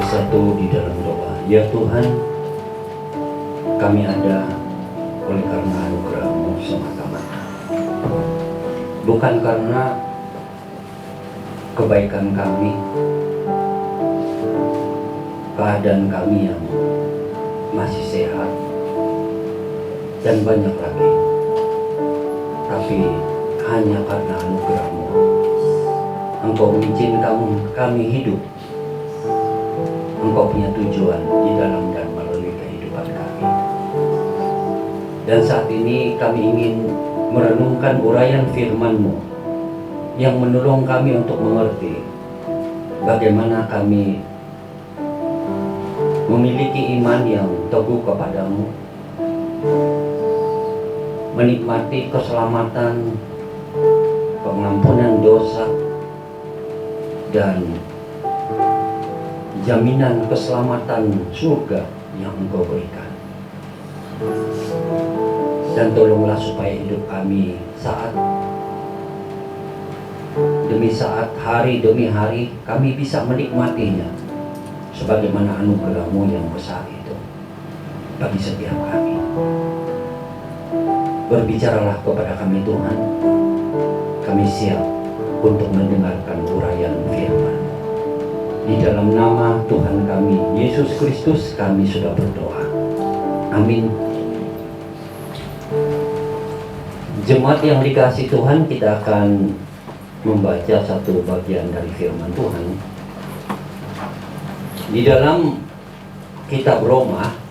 bersatu di dalam doa. Ya Tuhan, kami ada oleh karena anugerah-Mu semata-mata, bukan karena kebaikan kami, keadaan kami yang masih sehat, dan banyak lagi, tapi hanya karena anugerah-Mu. Engkau mengizinkan kami hidup. Engkau punya tujuan di dalam dan melalui kehidupan kami. Dan saat ini kami ingin merenungkan uraian firman-Mu yang menolong kami untuk mengerti bagaimana kami memiliki iman yang teguh kepadamu, menikmati keselamatan, pengampunan dosa, dan jaminan keselamatan surga yang Engkau berikan. Dan tolonglah supaya hidup kami saat demi saat, hari demi hari, kami bisa menikmatinya sebagaimana anugerah-Mu yang besar itu bagi setiap kami. Berbicaralah kepada kami Tuhan, kami siap untuk mendengarkan uraian firman. Di dalam nama Tuhan kami, Yesus Kristus, kami sudah berdoa. Amin. Jemaat yang dikasihi Tuhan, kita akan membaca satu bagian dari firman Tuhan. Di dalam kitab Roma,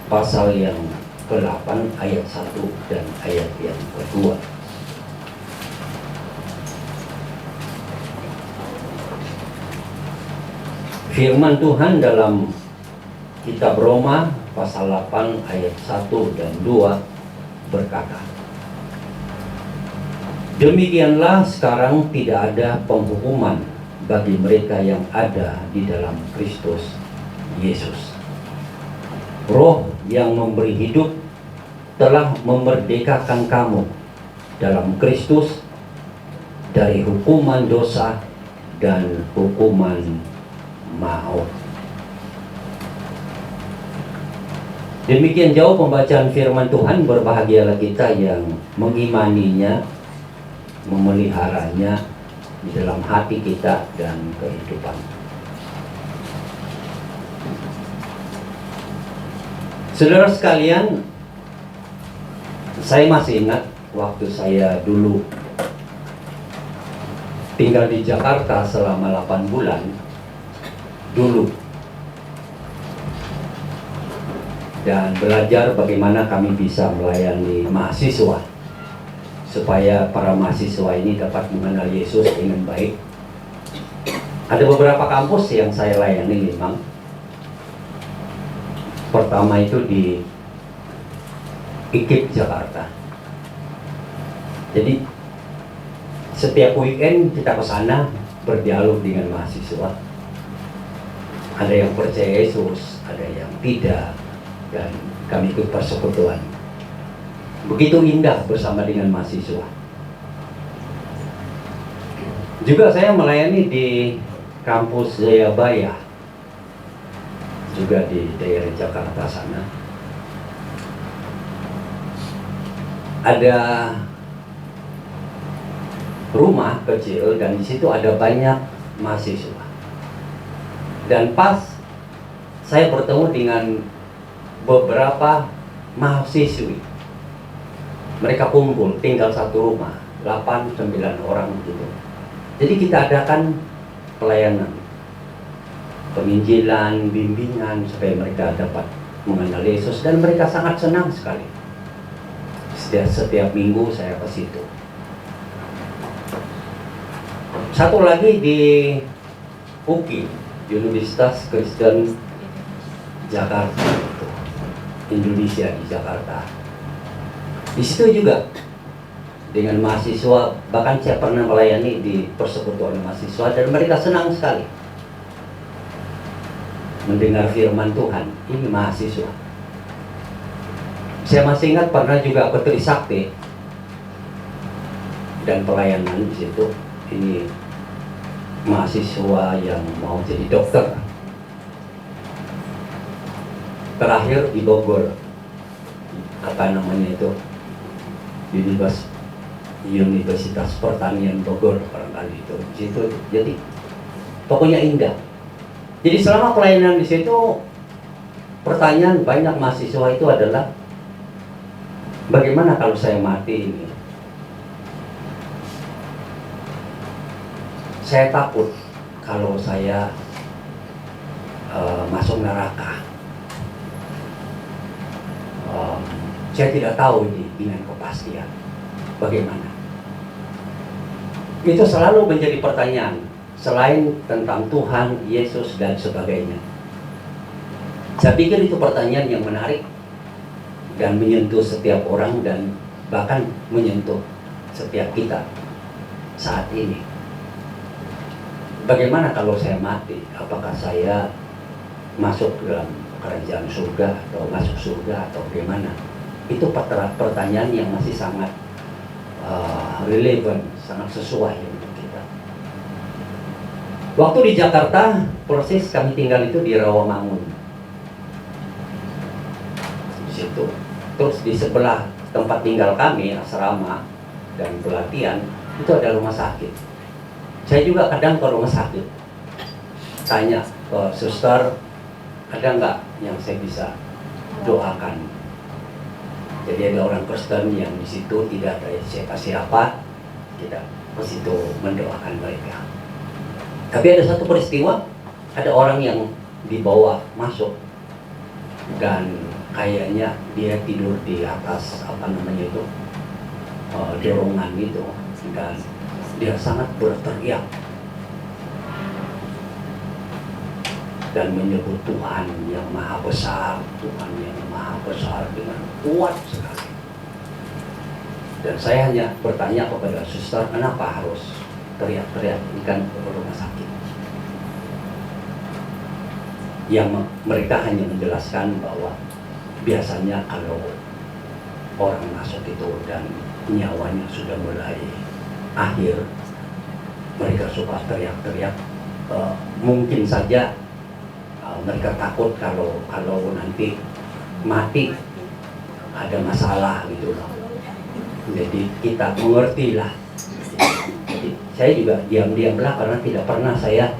pasal yang ke-8 ayat 1 dan ayat yang kedua. Firman Tuhan dalam kitab Roma pasal 8 ayat 1 dan 2 berkata, demikianlah sekarang tidak ada penghukuman bagi mereka yang ada di dalam Kristus Yesus. Roh yang memberi hidup telah memerdekakan kamu dalam Kristus dari hukuman dosa dan hukuman maut. Demikian jauh pembacaan firman Tuhan. Berbahagialah kita yang mengimaninya, memeliharanya di dalam hati kita dan kehidupan. Saudara sekalian, saya masih ingat waktu saya dulu tinggal di Jakarta selama 8 bulan dulu, dan belajar bagaimana kami bisa melayani mahasiswa supaya para mahasiswa ini dapat mengenal Yesus dengan baik. Ada beberapa kampus yang saya layani memang. Pertama itu di IKIP Jakarta. Jadi setiap weekend kita ke sana berdialog dengan mahasiswa. Ada yang percaya Yesus, ada yang tidak, dan kami ikut persekutuan. Begitu indah bersama dengan mahasiswa. Juga saya melayani di kampus Jayabaya, juga di daerah Jakarta sana. Ada rumah kecil dan di situ ada banyak mahasiswa. Dan pas saya bertemu dengan beberapa mahasiswi, mereka kumpul tinggal satu rumah, 8-9 orang gitu. Jadi kita adakan pelayanan, penginjilan, bimbingan supaya mereka dapat mengenal Yesus, dan mereka sangat senang sekali. Setiap minggu saya ke situ. Satu lagi di UKI, Universitas Kristen Jakarta, Indonesia di Jakarta. Di situ juga dengan mahasiswa, bahkan saya pernah melayani di persekutuan mahasiswa, dan mereka senang sekali mendengar firman Tuhan. Ini mahasiswa. Saya masih ingat pernah juga ke Trisakti dan pelayanan di situ. Ini mahasiswa yang mau jadi dokter, terakhir di Bogor, apa namanya itu, Universitas Pertanian Bogor barangkali itu. Di situ jadi pokoknya indah. Jadi selama pelayanan di situ, pertanyaan banyak mahasiswa itu adalah bagaimana kalau saya mati ini? Saya takut kalau saya masuk neraka. Saya tidak tahu ini dengan kepastian bagaimana. Itu selalu menjadi pertanyaan selain tentang Tuhan, Yesus dan sebagainya. Saya pikir itu pertanyaan yang menarik dan menyentuh setiap orang dan bahkan menyentuh setiap kita saat ini. Bagaimana kalau saya mati? Apakah saya masuk dalam kerajaan surga atau masuk surga atau bagaimana? Itu pertanyaan yang masih sangat relevan, sangat sesuai untuk kita. Waktu di Jakarta, persis kami tinggal itu di Rawamangun. Di situ. Terus di sebelah tempat tinggal kami, asrama dan pelatihan, itu ada rumah sakit. Saya juga kadang ke rumah sakit, tanya ke suster, ada nggak yang saya bisa doakan. Jadi ada orang Kristen yang di situ tidak ada siapa-siapa, kita ke situ mendoakan mereka. Tapi ada satu peristiwa, ada orang yang dibawa masuk dan kayaknya dia tidur di atas apa namanya itu dorongan itu, dan dia sangat berteriak dan menyebut Tuhan yang maha besar, Tuhan yang maha besar dengan kuat sekali. Dan saya hanya bertanya kepada suster, kenapa harus teriak-teriak ikan ke rumah sakit? Yang mereka hanya menjelaskan bahwa biasanya kalau orang masuk itu dan nyawanya sudah mulai akhir, mereka suka teriak-teriak. Mungkin saja mereka takut kalau nanti mati ada masalah gitu loh. Jadi kita mengerti lah. Jadi saya juga diam-diam lah, karena tidak pernah saya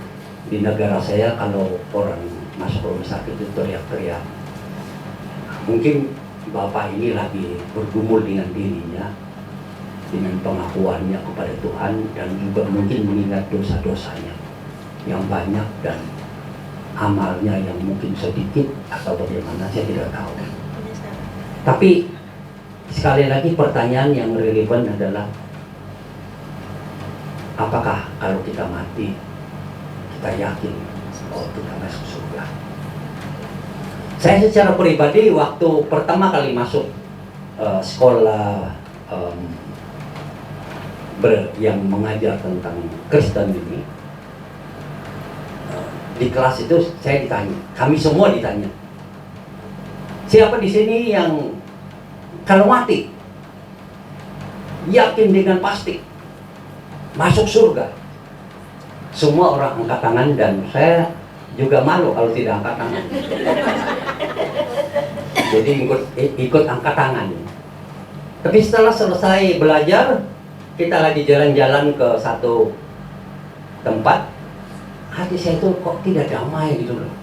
di negara saya kalau orang masuk rumah sakit itu teriak-teriak. Mungkin bapak ini lagi bergumul dengan dirinya, dengan pengakuannya kepada Tuhan, dan juga mungkin mengingat dosa-dosanya yang banyak dan amalnya yang mungkin sedikit atau bagaimana, saya tidak tahu. Tapi sekali lagi pertanyaan yang relevan adalah, apakah kalau kita mati kita yakin bahwa kita masuk surga? Saya secara pribadi waktu pertama kali masuk sekolah yang mengajar tentang Kristen ini, di kelas itu saya ditanya, kami semua ditanya, siapa di sini yang kalau mati yakin dengan pasti masuk surga? Semua orang angkat tangan, dan saya juga malu kalau tidak angkat tangan. Jadi ikut angkat tangan. Tapi setelah selesai belajar, kita lagi jalan-jalan ke satu tempat, hati saya itu kok tidak damai gitu loh.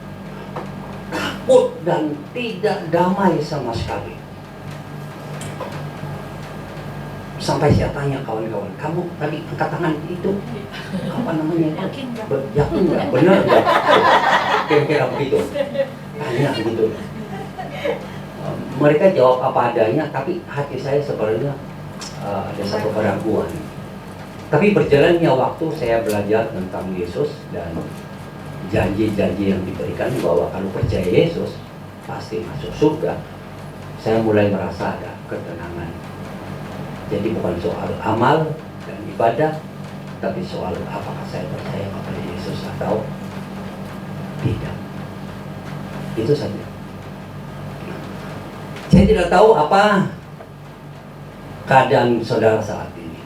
Takut dan tidak damai sama sekali. Sampai saya tanya kawan-kawan, kamu tadi angkat tangan itu apa namanya? Yakin nggak? Benar nggak? Kira-kira begitu. Tanya gitu. Mereka jawab apa adanya, tapi hati saya sebenarnya ada satu keraguan. Tapi berjalannya waktu, saya belajar tentang Yesus dan janji-janji yang diberikan bahwa kalau percaya Yesus pasti masuk surga. Saya mulai merasa ada ketenangan. Jadi bukan soal amal dan ibadah, tapi soal apakah saya percaya kepada Yesus atau tidak. Itu saja. Saya tidak tahu apa keadaan saudara saat ini.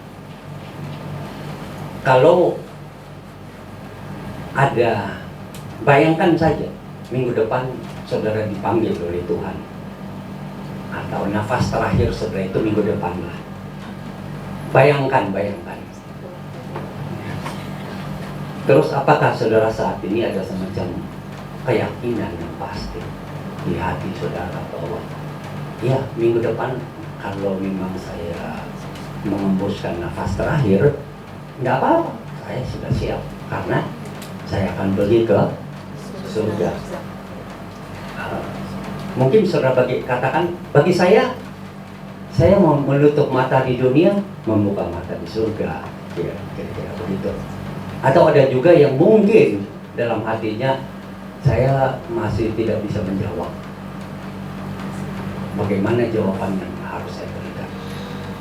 Kalau ada, bayangkan saja minggu depan saudara dipanggil oleh Tuhan, atau nafas terakhir saudara itu minggu depan lah. Bayangkan. Terus apakah saudara saat ini ada semacam keyakinan yang pasti di hati saudara bahwa ya minggu depan kalau memang saya mengembuskan nafas terakhir, nggak apa-apa, saya sudah siap karena saya akan pergi ke surga. Mungkin saudara katakan, bagi saya mau menutup mata di dunia, membuka mata di surga, kira-kira begitu. Atau ada juga yang mungkin dalam hatinya, saya masih tidak bisa menjawab. Bagaimana jawaban yang harus saya berikan?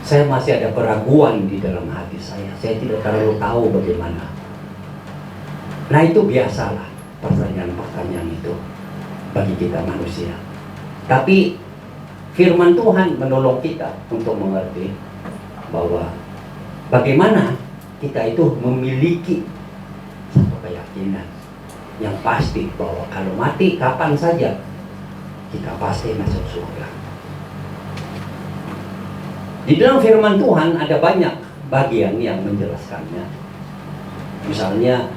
Saya masih ada keraguan di dalam hati saya tidak terlalu tahu bagaimana. Nah, itu biasalah pertanyaan-pertanyaan itu bagi kita manusia. Tapi firman Tuhan menolong kita untuk mengerti bahwa bagaimana kita itu memiliki satu keyakinan yang pasti bahwa kalau mati kapan saja kita pasti masuk surga. Di dalam firman Tuhan ada banyak bagian yang menjelaskannya. Misalnya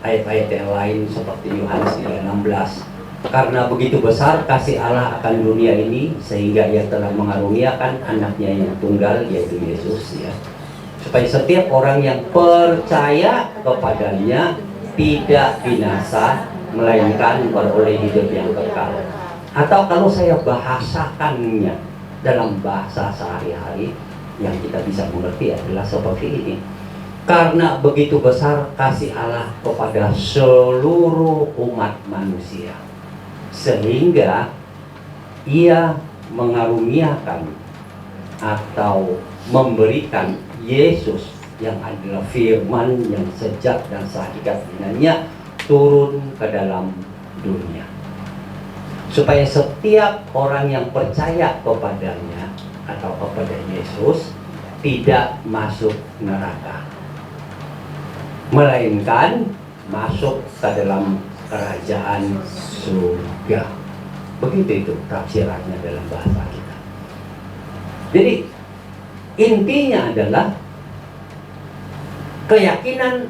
ayat-ayat yang lain seperti Yohanes 3:16. Karena begitu besar kasih Allah akan dunia ini sehingga ia telah mengaruniakan anaknya yang tunggal yaitu Yesus, ya, supaya setiap orang yang percaya kepadanya tidak binasa melainkan beroleh hidup yang kekal. Atau kalau saya bahasakannya dalam bahasa sehari-hari yang kita bisa mengerti adalah seperti ini. Karena begitu besar kasih Allah kepada seluruh umat manusia, sehingga ia mengaruniakan atau memberikan Yesus yang adalah firman yang sejak dan sehakikat dengannya turun ke dalam dunia, supaya setiap orang yang percaya kepadanya atau kepada Yesus tidak masuk neraka, melainkan masuk ke dalam kerajaan surga. Begitu itu tafsirannya dalam bahasa kita. Jadi intinya adalah keyakinan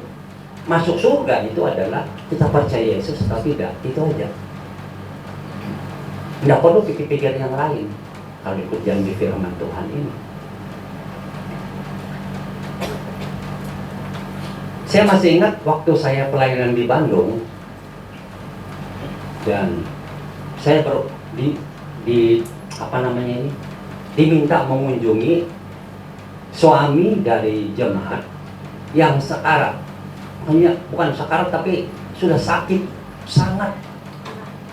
masuk surga itu adalah kita percaya Yesus atau tidak, itu aja. Tidak perlu pikir-pikir yang lain kalau ikut janji firman Tuhan ini. Saya masih ingat waktu saya pelayanan di Bandung, dan saya diminta mengunjungi suami dari jemaat yang sekarat, bukan sekarat tapi sudah sakit sangat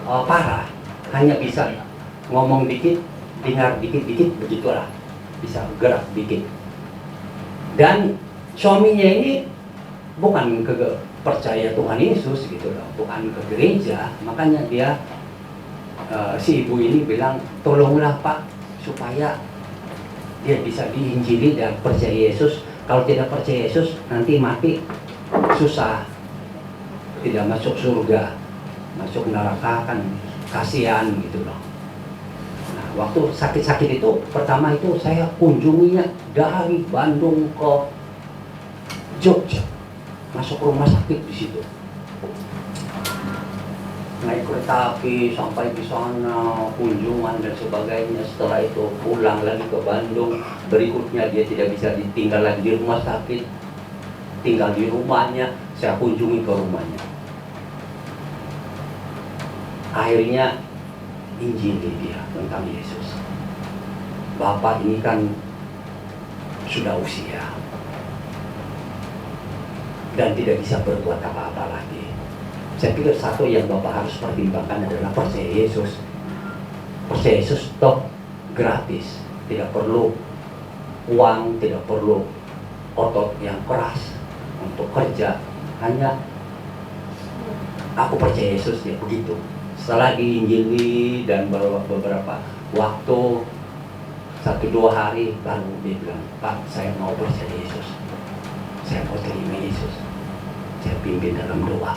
parah, hanya bisa ngomong dikit, dengar dikit-dikit, begitulah, bisa gerak dikit. Dan suaminya ini bukan percaya Tuhan Yesus gitu loh, bukan ke gereja. Makanya dia si ibu ini bilang, tolonglah Pak supaya dia bisa diinjili dan percaya Yesus. Kalau tidak percaya Yesus nanti mati susah, tidak masuk surga, masuk neraka, kan kasihan gitu loh. Nah, waktu sakit-sakit itu pertama itu saya kunjunginya dari Bandung ke Jogja, masuk rumah sakit di situ, naik kereta api sampai di sana, kunjungan dan sebagainya. Setelah itu pulang lagi ke Bandung. Berikutnya dia tidak bisa ditinggal lagi di rumah sakit, tinggal di rumahnya, saya kunjungi ke rumahnya. Akhirnya injili dia tentang Yesus. Bapak ini kan sudah usia dan tidak bisa berbuat apa-apa lagi. Saya pikir satu yang Bapak harus pertimbangkan adalah percaya Yesus. Percaya Yesus toh gratis, tidak perlu uang, tidak perlu otot yang keras untuk kerja, hanya aku percaya Yesus, ya begitu. Setelah diinjili dan beberapa waktu, 1-2 hari, baru dia bilang, Pak, saya mau percaya Yesus, saya mau terima Yesus. Saya pimpin dalam doa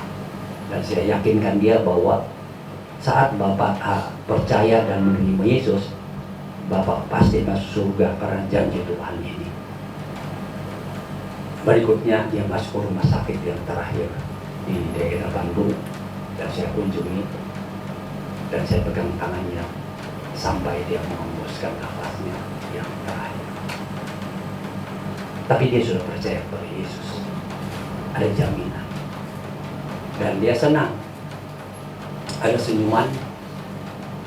dan saya yakinkan dia bahwa saat Bapak percaya dan menerima Yesus, Bapak pasti masuk surga karena janji Tuhan ini. Berikutnya dia masuk ke rumah sakit yang terakhir di daerah Bandung, dan saya kunjungi dan saya pegang tangannya sampai dia mengembuskan nafasnya yang terakhir. Tapi dia sudah percaya kepada Yesus, ada jaminan, dan dia senang, ada senyuman,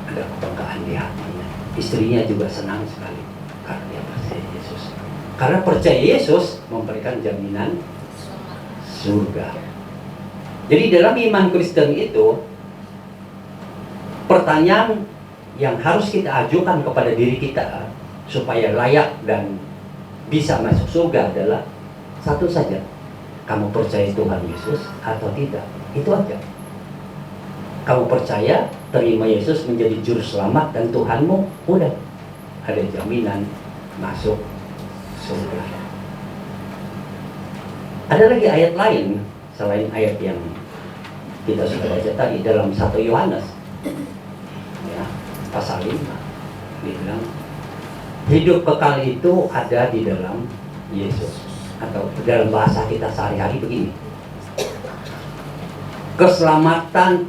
ada kebanggaan di hatinya. Istrinya juga senang sekali karena dia percaya Yesus. Karena percaya Yesus memberikan jaminan surga. Jadi dalam iman Kristen itu, pertanyaan yang harus kita ajukan kepada diri kita supaya layak dan bisa masuk surga adalah satu saja: kamu percaya Tuhan Yesus atau tidak? Itu aja. Kamu percaya, terima Yesus menjadi juru selamat dan Tuhanmu, udah ada jaminan masuk surga. Ada lagi ayat lain selain ayat yang kita sudah baca tadi dalam 1 Yohanes ya, pasal 5. Dia bilang hidup kekal itu ada di dalam Yesus, atau dalam bahasa kita sehari-hari begini: keselamatan,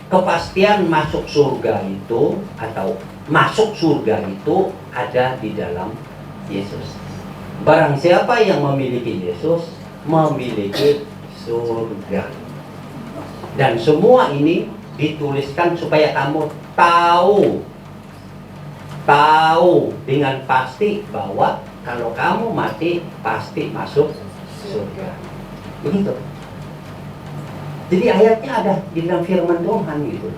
kepastian masuk surga itu, atau masuk surga itu ada di dalam Yesus. Barang siapa yang memiliki Yesus, memiliki surga. Dan semua ini dituliskan supaya kamu tahu dengan pasti bahwa kalau kamu mati pasti masuk surga. Begitu. Jadi ayatnya ada di dalam firman Tuhan gitu.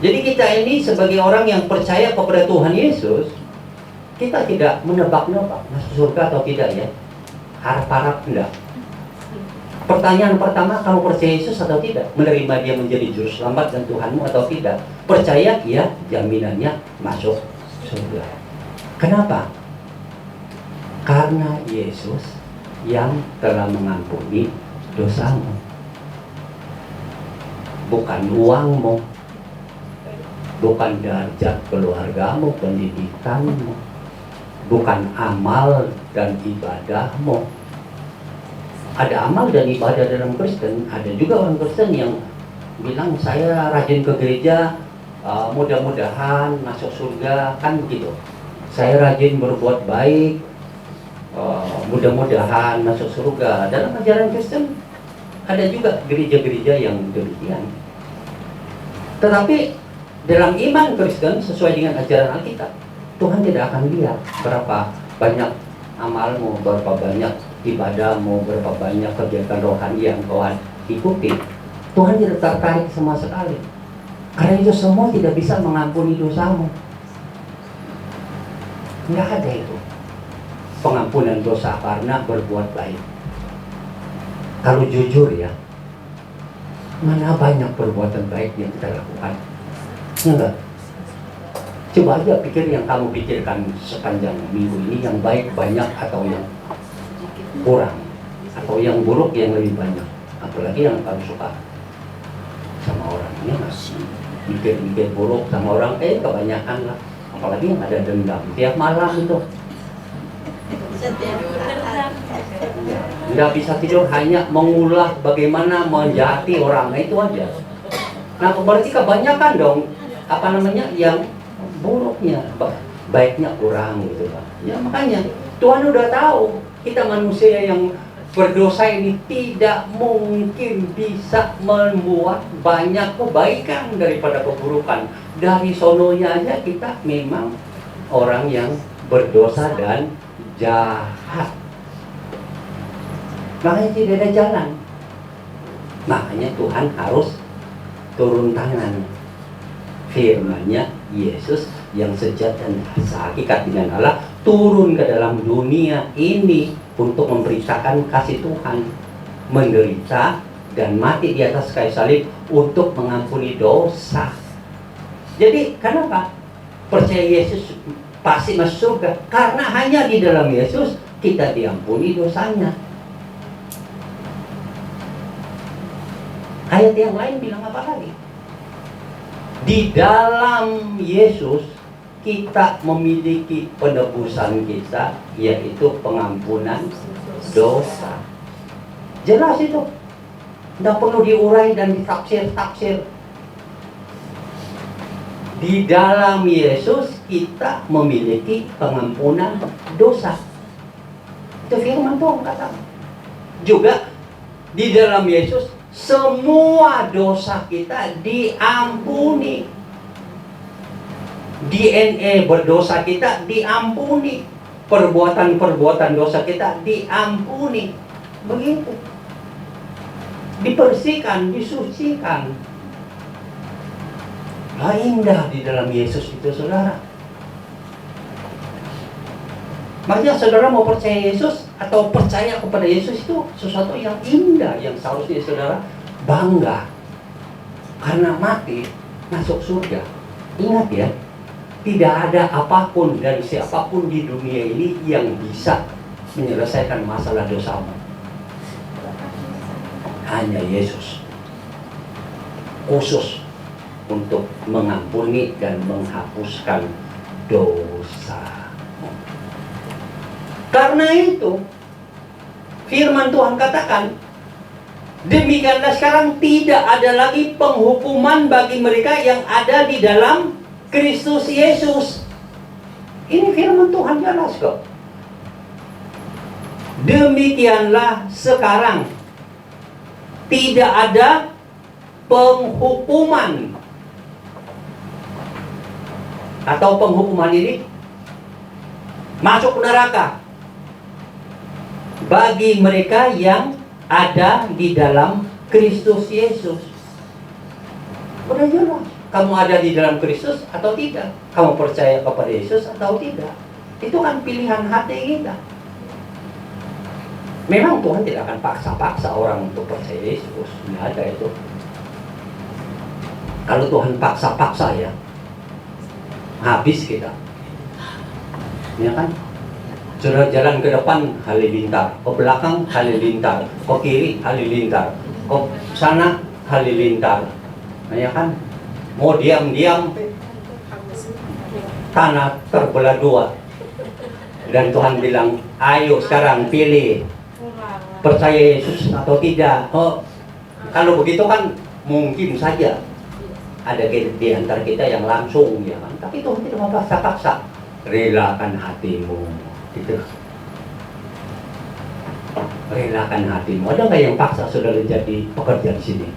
Jadi kita ini sebagai orang yang percaya kepada Tuhan Yesus, kita tidak menebak-nebak masuk surga atau tidak ya. Harap-harap enggak. Pertanyaan pertama, kamu percaya Yesus atau tidak? Menerima dia menjadi juru selamat dan Tuhanmu atau tidak? Percaya, ya, jaminannya masuk surga. Kenapa? Karena Yesus yang telah mengampuni dosamu. Bukan uangmu, bukan derajat keluargamu, pendidikanmu, bukan amal dan ibadahmu. Ada amal dan ibadah dalam Kristen. Ada juga orang Kristen yang bilang saya rajin ke gereja, mudah-mudahan masuk surga, kan begitu. Saya rajin berbuat baik, mudah-mudahan masuk surga. Dalam ajaran Kristen ada juga gereja-gereja yang demikian. Tetapi dalam iman Kristen sesuai dengan ajaran Alkitab, Tuhan tidak akan lihat berapa banyak amalmu, berapa banyak ibadahmu, berapa banyak kegiatan rohani yang Tuhan ikuti. Tuhan tidak tertarik sama sekali. Karena itu semua tidak bisa mengampuni dosamu. Tidak ada itu pengampunan dosa karena berbuat baik. Kalau jujur ya, mana banyak perbuatan baik yang kita lakukan? Enggak. Coba aja pikir yang kamu pikirkan sepanjang minggu ini, yang baik banyak atau yang kurang, atau yang buruk yang lebih banyak. Apalagi yang kamu suka sama orang, ini masih mikir-mikir buruk sama orang, kebanyakan lah. Apalagi yang ada dendam tiap malam itu. Nggak bisa tidur, hanya mengulah bagaimana menjahati orang, itu aja. Nah berarti kebanyakan dong yang buruknya, baiknya kurang gitu Pak. Ya makanya Tuhan udah tahu kita manusia yang berdosa ini tidak mungkin bisa membuat banyak kebaikan daripada keburukan. Dari sononya aja kita memang orang yang berdosa dan jahat. Makanya tidak ada jalan. Makanya Tuhan harus turun tangan. Firman-Nya Yesus yang sejati dan sehakikat dengan Allah turun ke dalam dunia ini untuk memberitakan kasih Tuhan, menderita dan mati di atas kayu salib untuk mengampuni dosa. Jadi kenapa percaya Yesus pasti masuk surga? Karena hanya di dalam Yesus kita diampuni dosanya. Ayat yang lain bilang apa lagi? Di dalam Yesus kita memiliki penebusan kita, yaitu pengampunan dosa. Jelas itu. Tidak perlu diurai dan ditafsir-tafsir. Di dalam Yesus kita memiliki pengampunan dosa. Itu firman Tuhan kata. Juga di dalam Yesus semua dosa kita diampuni. DNA berdosa kita diampuni. Perbuatan-perbuatan dosa kita diampuni. Begitu. Dibersihkan, disucikan. Indah di dalam Yesus itu, saudara. Makanya saudara mau percaya Yesus atau percaya kepada Yesus itu sesuatu yang indah, yang seharusnya saudara bangga. Karena mati masuk surga. Ingat ya, tidak ada apapun dan siapapun di dunia ini yang bisa menyelesaikan masalah dosamu. Hanya Yesus. Khusus untuk mengampuni dan menghapuskan dosa. Karena itu, firman Tuhan katakan, demikianlah sekarang tidak ada lagi penghukuman bagi mereka yang ada di dalam Kristus Yesus. Ini firman Tuhan jelas kok. Demikianlah sekarang tidak ada penghukuman. Atau penghukuman ini masuk neraka bagi mereka yang ada di dalam Kristus Yesus. Udah jelas, kamu ada di dalam Kristus atau tidak? Kamu percaya kepada Yesus atau tidak? Itu kan pilihan hati kita. Memang Tuhan tidak akan paksa-paksa orang untuk percaya Yesus. Tidak ada itu. Kalau Tuhan paksa-paksa ya, habis kita. Ya kan? Sudah jalan ke depan halilintar, ke belakang halilintar, ke kiri halilintar, ke sana halilintar. Ya kan? Mau diam-diam tanah terbelah dua. Dan Tuhan bilang, ayo sekarang pilih, percaya Yesus atau tidak. Kalau begitu kan mungkin saja ada di antara kita yang langsung, ya kan? Tapi Tuhan tidak memaksa-paksa. Relakan hatimu, gitu. Relakan hatimu. Ada nggak yang paksa saudara jadi pekerja di sini?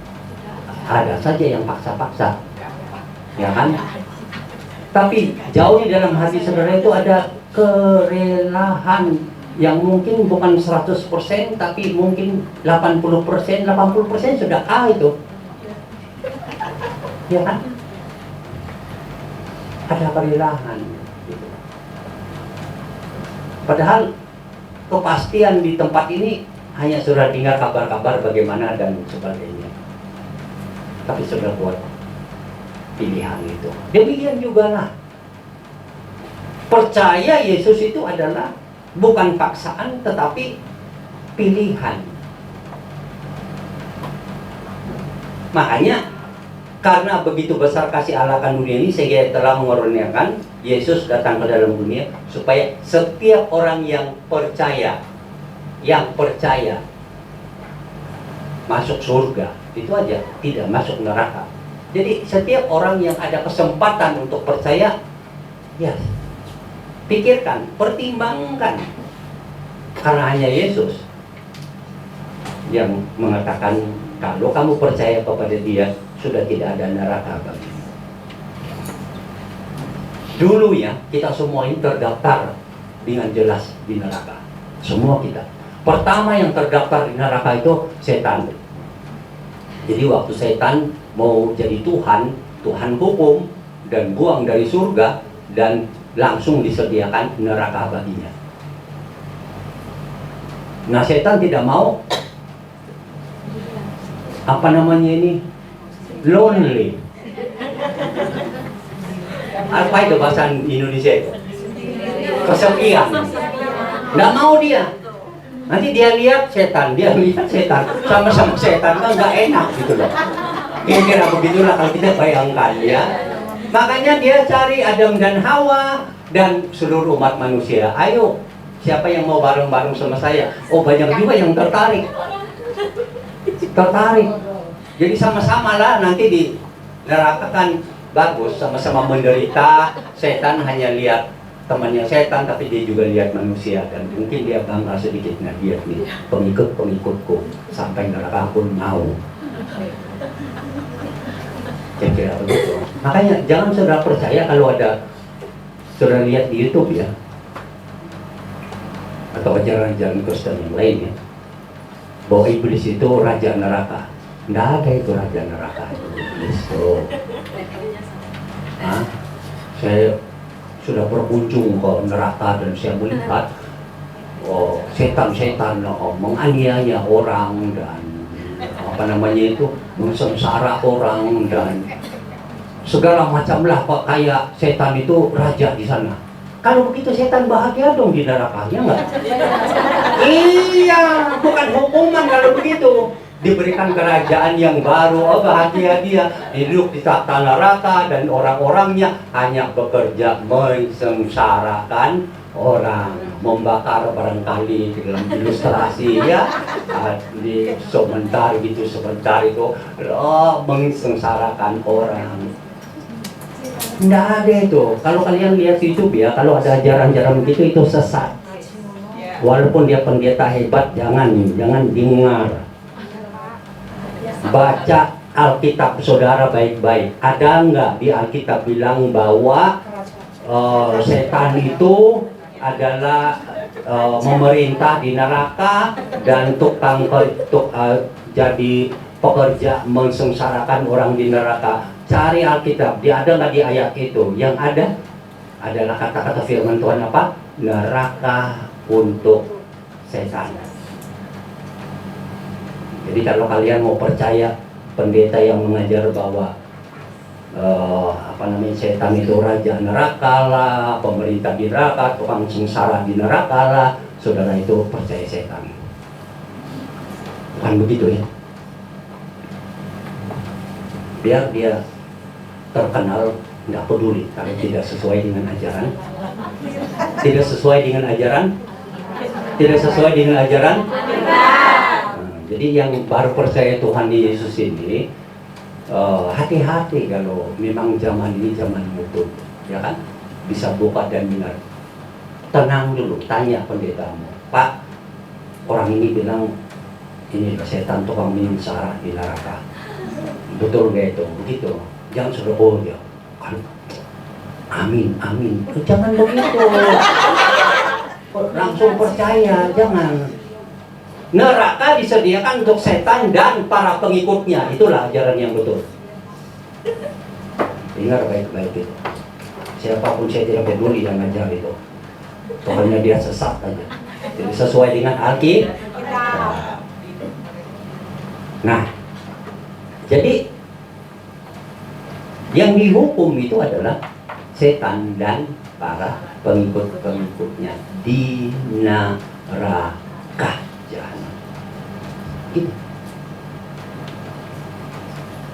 Ada saja yang paksa-paksa, ya kan? Tapi jauh di dalam hati saudara itu ada kerelaan yang mungkin bukan 100%, tapi mungkin 80%, 80% sudah itu. Ya kan? Ada kerelaan gitu. Padahal kepastian di tempat ini hanya sudah dengar kabar-kabar bagaimana dan sebagainya. Tapi sudah buat pilihan itu. Demikian juga lah. Percaya Yesus itu adalah bukan paksaan tetapi pilihan. Makanya karena begitu besar kasih Allah akan dunia ini sehingga telah mengurniakan Yesus datang ke dalam dunia supaya setiap orang yang percaya masuk surga. Itu aja, tidak masuk neraka. Jadi setiap orang yang ada kesempatan untuk percaya, ya pikirkan, pertimbangkan. Karena hanya Yesus yang mengatakan kalau kamu percaya kepada Dia, sudah tidak ada neraka bagimu. Dulu ya, kita semua ini terdaftar dengan jelas di neraka. Semua kita. Pertama yang terdaftar di neraka itu setan. Jadi waktu setan mau jadi Tuhan, Tuhan hukum dan buang dari surga dan langsung disediakan neraka baginya. Nah, setan tidak mau lonely. Apa itu bahasa Indonesia itu? Kesepian. Nggak mau dia. Nanti dia lihat setan, sama-sama setan kan nggak enak gitu loh. Kira-kira begitulah kalau kita bayangkan ya. Makanya dia cari Adam dan Hawa dan seluruh umat manusia. Ayo, siapa yang mau bareng-bareng sama saya? Oh, banyak juga yang tertarik. Tertarik. Jadi sama-sama lah nanti di neraka kan bagus, sama-sama menderita. Setan hanya lihat temannya setan, tapi dia juga lihat manusia, dan mungkin dia bangga sedikit, nah lihat nih pengikut-pengikutku sampai neraka pun mau. Kira-kira begitu. Makanya jangan saudara percaya kalau ada saudara lihat di YouTube ya, atau ajaran-ajaran Kristen yang lain ya, bahwa iblis itu raja neraka. Nggak ada itu raja neraka, itu iblis tuh. Saya sudah berkunjung ke neraka dan saya melihat setan-setan menganiaya orang dan mensengsara orang dan segala macam lah, kok kayak setan itu raja di sana. Kalau begitu setan bahagia dong di neraka, ya nggak? Iya, bukan hukuman kalau begitu. Diberikan kerajaan yang baru, bahagia dia hidup di tata neraka dan orang-orangnya hanya bekerja mensengsarakan orang, membakar barangkali di dalam ilustrasi ya, di sebentar gitu, sebentar itu mensengsarakan orang. Nggak ada itu. Kalau kalian lihat YouTube ya, kalau ada ajaran-ajaran begitu itu sesat. Walaupun dia pendeta hebat, jangan dengar. Baca Alkitab saudara baik-baik. Ada nggak di Alkitab bilang bahwa setan itu adalah memerintah di neraka dan jadi pekerja mensengsarakan orang di neraka? Cari Alkitab, dia ada nggak di ayat itu? Yang ada adalah kata-kata firman Tuhan apa? Neraka untuk setan. Jadi kalau kalian mau percaya pendeta yang mengajar bahwa setan itu raja neraka lah, pemerintah di neraka, tukang sengsara di neraka lah, saudara itu percaya setan. Bukan begitu ya. Biar dia terkenal, nggak peduli kalau tidak sesuai dengan ajaran. Tidak sesuai dengan ajaran. Tidak sesuai dengan ajaran. Jadi yang baru percaya Tuhan Yesus ini hati-hati kalau memang zaman ini zaman YouTube, ya kan? Bisa buka dan benar. Tenang dulu, tanya pendetamu, Pak, orang ini bilang ini setan tukang menyungsara di neraka. Betul gak itu? Begitu. Jangan sudah ya. Kan, amin. Jangan begitu. Langsung percaya, jangan. Neraka disediakan untuk setan dan para pengikutnya. Itulah ajaran yang betul. Dengar baik-baik itu. Siapapun saya tidak peduli yang ngajar itu. Pokoknya dia sesat aja. Jadi sesuai dengan Alkitab. Nah, jadi yang dihukum itu adalah setan dan para pengikut-pengikutnya di neraka.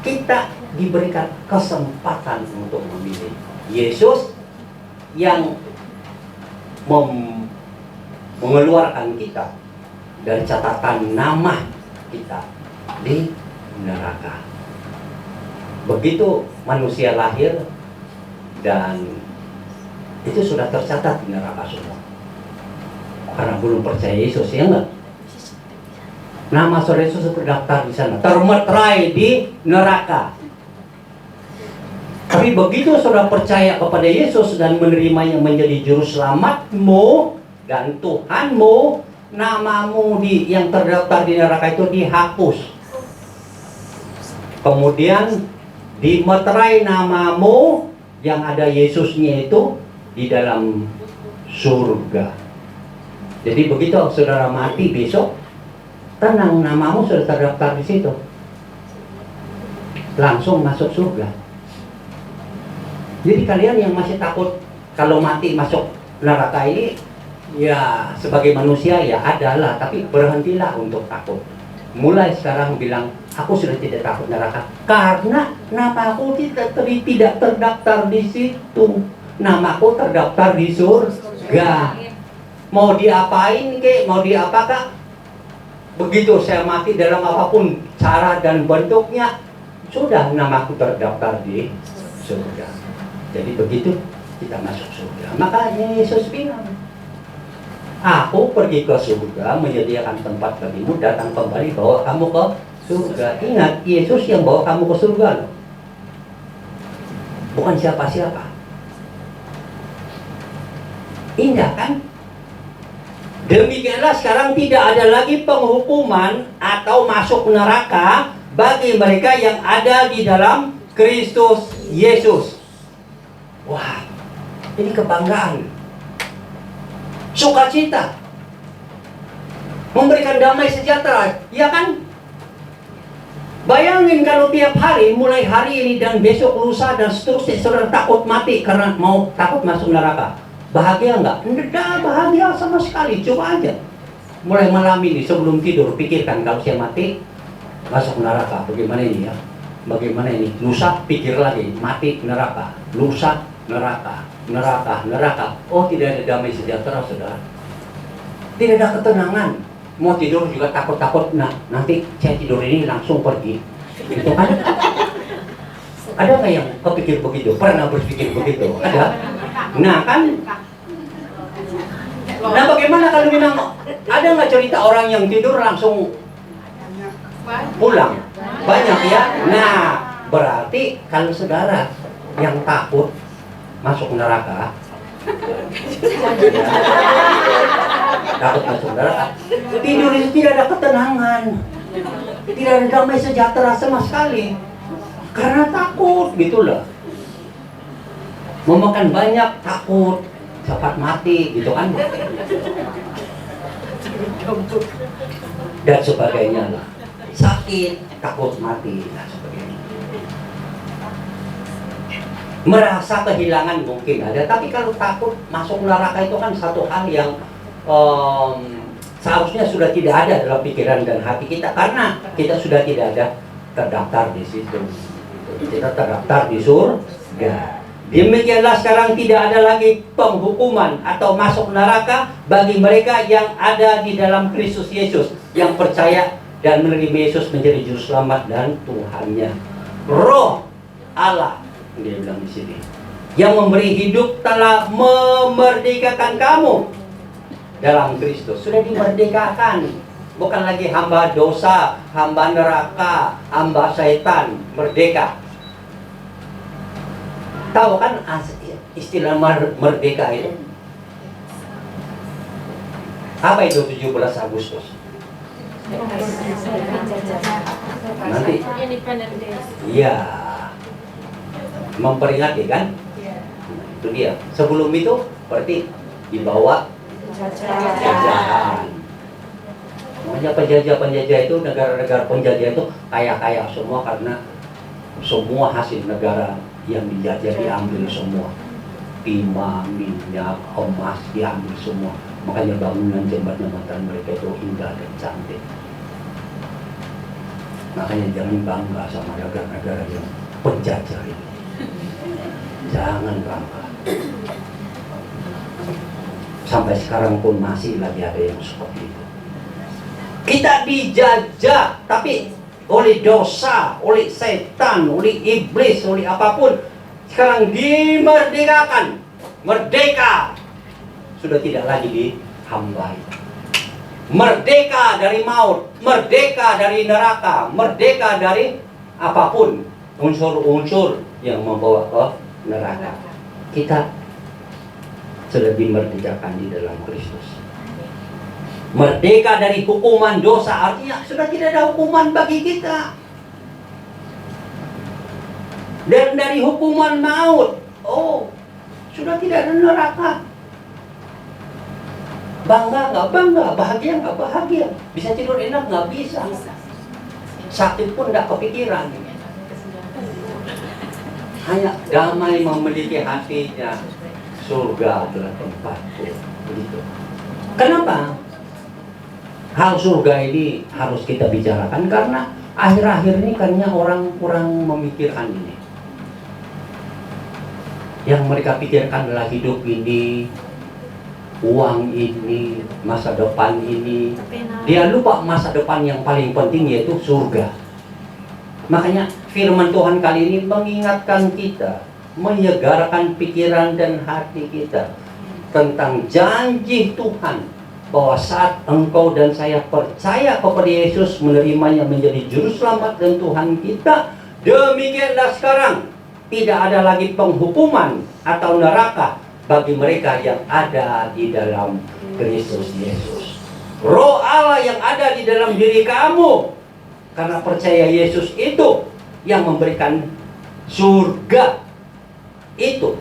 Kita diberikan kesempatan untuk memilih Yesus yang mengeluarkan kita dari catatan nama kita di neraka. Begitu manusia lahir dan itu sudah tercatat di neraka semua. Karena belum percaya Yesus, ya enggak? Nama saudara Yesus terdaftar di sana, termeterai di neraka. Tapi begitu saudara percaya kepada Yesus dan menerimanya menjadi juru selamatmu dan Tuhanmu, namamu yang terdaftar di neraka itu dihapus. Kemudian dimeterai namamu yang ada Yesusnya itu di dalam surga. Jadi begitu saudara mati besok, tenang, namamu sudah terdaftar di situ. Langsung masuk surga. Jadi kalian yang masih takut kalau mati masuk neraka ini, ya sebagai manusia ya adalah, tapi berhentilah untuk takut. mulai sekarang bilang, aku sudah tidak takut neraka karena namaku tidak terdaftar di situ. Namaku terdaftar di surga. Mau diapain kek, mau diapakah? Begitu saya mati dalam apapun cara dan bentuknya, sudah namaku terdaftar di surga. Jadi begitu kita masuk surga. Makanya Yesus bilang, aku pergi ke surga menyediakan tempat bagimu, datang kembali bawa kamu ke surga. Ingat, Yesus yang bawa kamu ke surga loh. Bukan siapa-siapa. Indah kan? Demikianlah sekarang tidak ada lagi penghukuman atau masuk neraka bagi mereka yang ada di dalam Kristus Yesus. Wah, ini kebanggaan, sukacita, memberikan damai sejahtera, ya kan? Bayangin kalau tiap hari, mulai hari ini dan besok, lusa dan seterusnya, saudara takut mati karena mau takut masuk neraka. Bahagia enggak? Enggak bahagia sama sekali. Coba aja mulai malam ini sebelum tidur pikirkan, kalau saya mati masuk neraka, bagaimana ini ya? Bagaimana ini? Lusa pikir lagi, mati neraka, lusa neraka, neraka, neraka. Oh, tidak ada damai sejahtera, saudara. Tidak ada ketenangan. Mau tidur juga takut-takut. Nah, nanti saya tidur ini langsung pergi. Itu kan? Ada nggak yang kepikir begitu? Pernah berpikir begitu? Ada? Nah kan? Nah bagaimana kalau bilang, ada nggak cerita orang yang tidur langsung pulang? Banyak ya? Nah berarti kalau saudara yang takut masuk neraka, takut masuk neraka, tidur itu tidak ada ketenangan, tidak ada damai sejahtera sama sekali, karena takut gitulah. Mau makan banyak takut cepat mati gitu kan, dan sebagainya lah. Sakit takut mati dan sebagainya. Merasa kehilangan mungkin ada, tapi kalau takut masuk neraka itu kan satu hal yang seharusnya sudah tidak ada dalam pikiran dan hati kita, karena kita sudah tidak ada terdaftar di situ. Kita terdaftar di surga. Demikianlah sekarang tidak ada lagi penghukuman atau masuk neraka bagi mereka yang ada di dalam Kristus Yesus, yang percaya dan menerima Yesus menjadi juru selamat dan Tuhannya. Roh Allah, dia bilang di sini, yang memberi hidup telah memerdekakan kamu dalam Kristus. Sudah dimerdekakan, bukan lagi hamba dosa, hamba neraka, hamba setan, merdeka. Tahu kan istilah merdeka itu? Apa itu 17 Agustus? Nanti? Iya, memperingati kan? Nah, itu dia. Sebelum itu berarti dibawa penjajahan. Makanya penjajah itu, negara-negara penjajah itu kaya-kaya semua karena semua hasil negara yang dijajah diambil semua. Timah, minyak, emas diambil semua. Makanya bangunan jembatan mereka itu indah dan cantik. Makanya jangan bangga sama negara-negara yang penjajah ini. Jangan bangga. Sampai sekarang pun masih lagi ada yang seperti itu. Kita dijajah, tapi oleh dosa, oleh setan, oleh iblis, oleh apapun. Sekarang dimerdekakan, merdeka, sudah tidak lagi dihambai. Merdeka dari maut, merdeka dari neraka, merdeka dari apapun unsur-unsur yang membawa ke neraka. Kita sudah dimerdekakan di dalam Kristus. Merdeka dari hukuman dosa, artinya sudah tidak ada hukuman bagi kita. Dan dari hukuman maut, oh, sudah tidak ada neraka. Bangga nggak bangga, bahagia nggak bahagia, bisa tidur enak nggak bisa, sakit pun nggak kepikiran. Hanya damai memiliki hatinya, surga adalah tempatku. Begitu. Kenapa? Hal surga ini harus kita bicarakan karena akhir-akhir ini kayaknya orang kurang memikirkan ini. Yang mereka pikirkan adalah hidup ini, uang ini, masa depan ini. Dia lupa masa depan yang paling penting, yaitu surga. Makanya firman Tuhan kali ini mengingatkan kita, menyegarkan pikiran dan hati kita tentang janji Tuhan bahwa saat engkau dan saya percaya kepada Yesus, menerimanya menjadi juru selamat dan Tuhan kita, demikianlah sekarang tidak ada lagi penghukuman atau neraka bagi mereka yang ada di dalam Kristus Yesus. Roh Allah yang ada di dalam diri kamu karena percaya Yesus itu yang memberikan surga itu,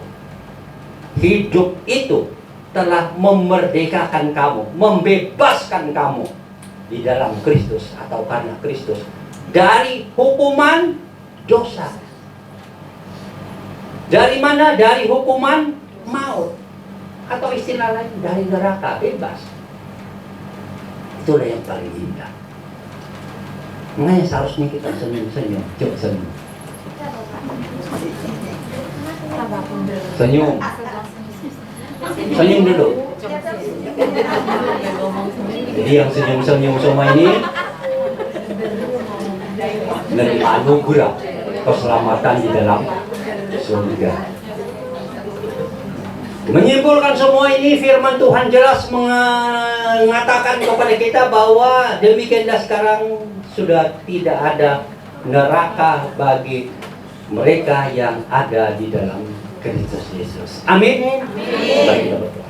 hidup itu telah memerdekakan kamu, membebaskan kamu di dalam Kristus atau karena Kristus dari hukuman dosa. Dari mana? Dari hukuman maut, atau istilah lain dari neraka, bebas. Itulah yang paling indah. Makanya seharusnya kita senyum-senyum. Coba senyum. Senyum. Senyum dulu. Jadi yang senyum-senyum semua ini menerima anugerah keselamatan di dalam surga. Menyimpulkan semua ini, firman Tuhan jelas mengatakan kepada kita bahwa demikianlah sekarang sudah tidak ada neraka bagi mereka yang ada di dalam Kristus Yesus. Amin. Mari kita berdoa.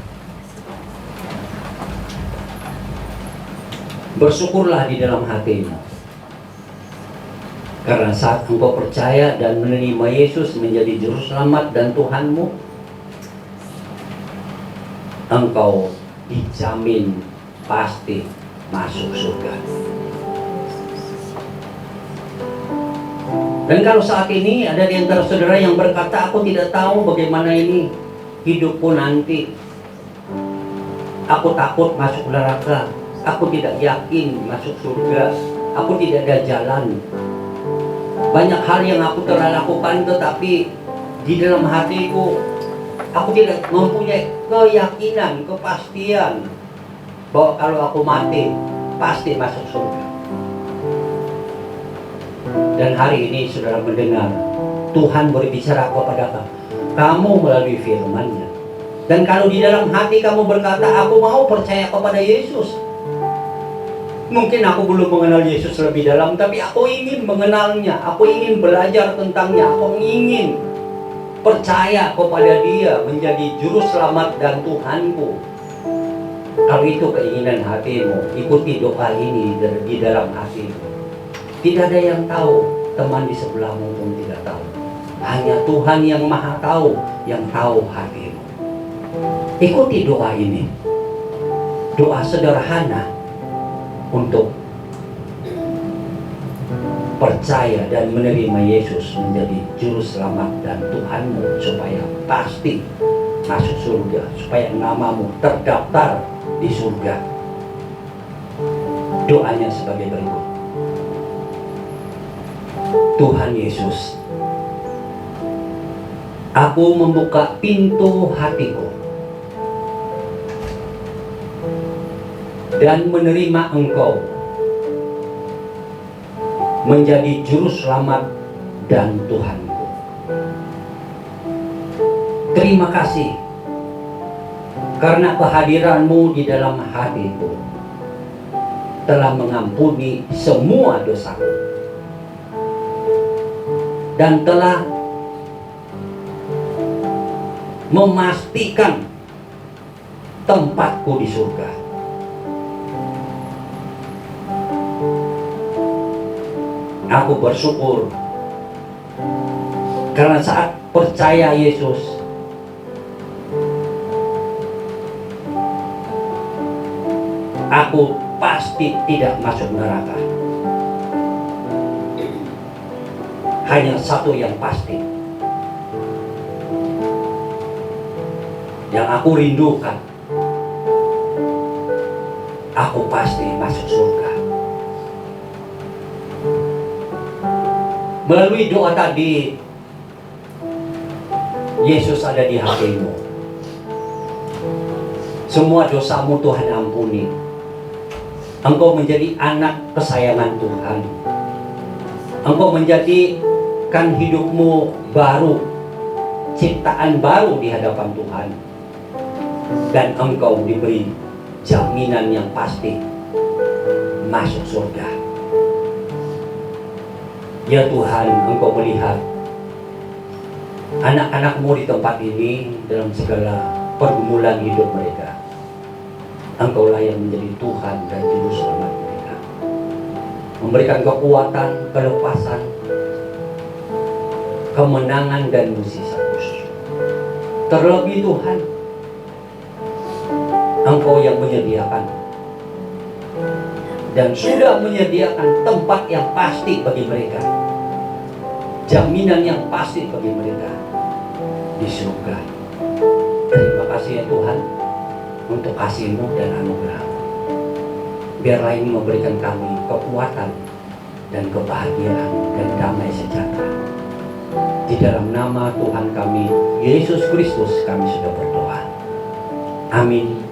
Bersyukurlah di dalam hatimu, karena saat engkau percaya dan menerima Yesus menjadi juru selamat dan Tuhanmu, engkau dijamin pasti masuk surga. Dan kalau saat ini ada di antara saudara yang berkata, aku tidak tahu bagaimana ini hidupku nanti, aku takut masuk neraka, aku tidak yakin masuk surga, aku tidak ada jalan, banyak hal yang aku telah lakukan tetapi di dalam hatiku aku tidak mempunyai keyakinan, kepastian bahwa kalau aku mati pasti masuk surga. Dan hari ini saudara mendengar Tuhan berbicara kepada kamu melalui firman-Nya. Dan kalau di dalam hati kamu berkata, aku mau percaya kepada Yesus, mungkin aku belum mengenal Yesus lebih dalam, tapi aku ingin mengenalnya, aku ingin belajar tentangnya, aku ingin percaya kepada Dia menjadi juru selamat dan Tuhanku. Kalau itu keinginan hatimu, ikuti doa ini di dalam hatimu. Tidak ada yang tahu, teman di sebelahmu pun tidak tahu. Hanya Tuhan yang Maha Tahu, yang tahu hatimu. Ikuti doa ini. Doa sederhana untuk percaya dan menerima Yesus menjadi juru selamat dan Tuhanmu, supaya pasti masuk surga, supaya namamu terdaftar di surga. Doanya sebagai berikut. Tuhan Yesus, aku membuka pintu hatiku dan menerima Engkau menjadi juru selamat dan Tuhanku. Terima kasih karena kehadiran-Mu di dalam hatiku telah mengampuni semua dosaku dan telah memastikan tempatku di surga. Aku bersyukur karena saat percaya Yesus, aku pasti tidak masuk neraka. Hanya satu yang pasti, yang aku rindukan, aku pasti masuk surga. Melalui doa tadi, Yesus ada di hatimu. Semua dosamu Tuhan ampuni. Engkau menjadi anak kesayangan Tuhan. Engkau menjadikan hidupmu baru, ciptaan baru di hadapan Tuhan. Dan engkau diberi jaminan yang pasti masuk surga. Ya Tuhan, Engkau melihat anak-anak-Mu di tempat ini dalam segala pergumulan hidup mereka. Engkaulah yang menjadi Tuhan dan Juru Selamat mereka. Memberikan kekuatan, kelepasan, kemenangan dan mukjizat khusus. Terlebih Tuhan, Engkau yang menyediakan dan sudah menyediakan tempat yang pasti bagi mereka, jaminan yang pasti bagi mereka di surga. Terima kasih ya Tuhan untuk kasih-Mu dan anugerah-Mu. Biarlah ini memberikan kami kekuatan dan kebahagiaan dan damai sejahtera. Di dalam nama Tuhan kami Yesus Kristus kami sudah berdoa. Amin.